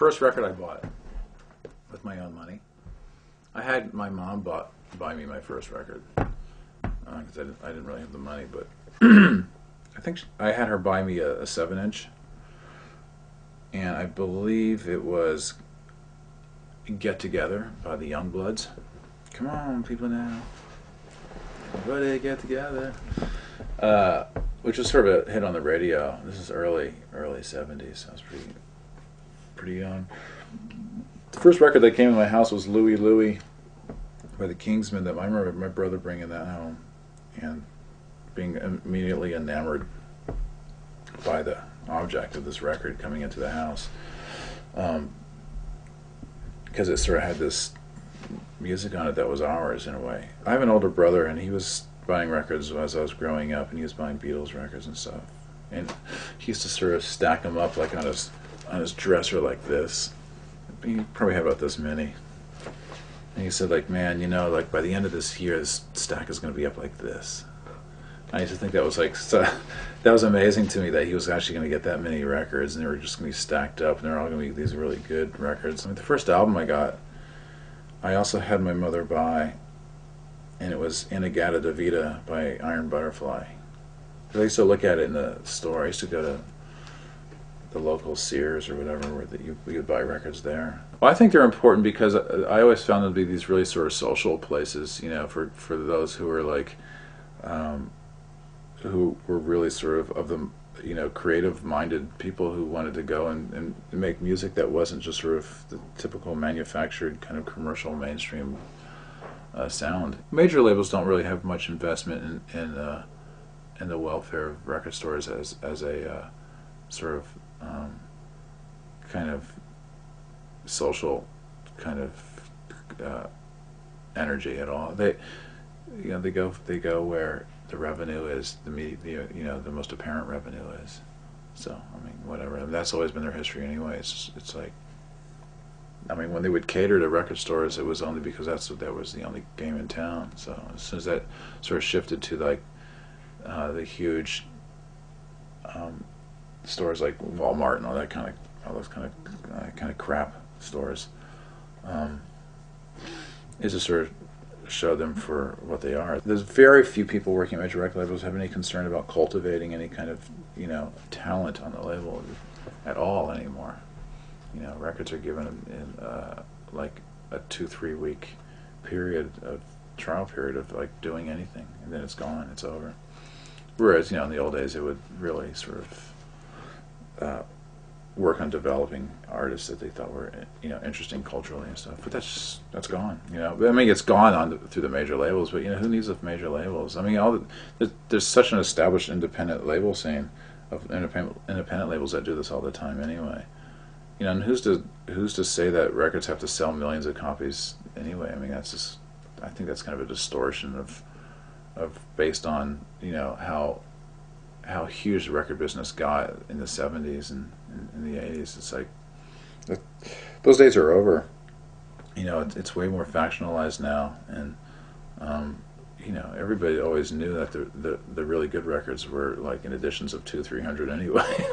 first record I bought with my own money. I had my mom buy me my first record because I didn't really have the money, but I think I had her buy me a 7-inch, and I believe it was Get Together by the Youngbloods. Come on, people now. Everybody get together. Which was sort of a hit on the radio. This is early 70s. I was pretty young. The first record that came in my house was Louie Louie by the Kingsmen. That I remember my brother bringing that home and being immediately enamored by the object of this record coming into the house, because it sort of had this music on it that was ours in a way. I have an older brother, and he was buying records as I was growing up, and he was buying Beatles records and stuff. And he used to sort of stack them up like on his dresser like this. He probably had about this many. And he said, like, man, like by the end of this year, this stack is going to be up like this. I used to think that was like that was amazing to me, that he was actually going to get that many records, and they were just going to be stacked up, and they're all going to be these really good records. I mean, the first album I got, I also had my mother buy, and it was Inagata Davida by Iron Butterfly. I used to look at it in the store. I used to go to the local Sears or whatever, where you could buy records there. Well, I think they're important because I always found them to be these really sort of social places, for those who were like, who were really sort of the, creative-minded people who wanted to go and make music that wasn't just sort of the typical manufactured kind of commercial mainstream sound. Major labels don't really have much investment in the welfare of record stores as a sort of kind of social kind of energy at all. They go where the revenue is, the most apparent revenue is. So I mean, whatever. I mean, that's always been their history anyway. It's like, I mean, when they would cater to record stores, it was only because that was the only game in town. So as soon as that sort of shifted to like the huge stores like Walmart and all those kind of crap stores, it just sort of show them for what they are. There's very few people working at major record labels who have any concern about cultivating any kind of talent on the label at all anymore. Records are given in like a 2-3 week trial period of like doing anything, and then it's gone, it's over. Whereas in the old days it would really sort of work on developing artists that they thought were interesting culturally and stuff. But that's gone. I mean, it's gone through the major labels. But who needs the major labels? I mean, there's such an established independent label scene of independent labels that do this all the time anyway. And who's to say that records have to sell millions of copies anyway? I mean, I think that's kind of a distortion of based on how huge the record business got in the 70s and in the 80s. It's like those days are over. It's way more factionalized now, and everybody always knew that the really good records were like in editions of 200-300 anyway.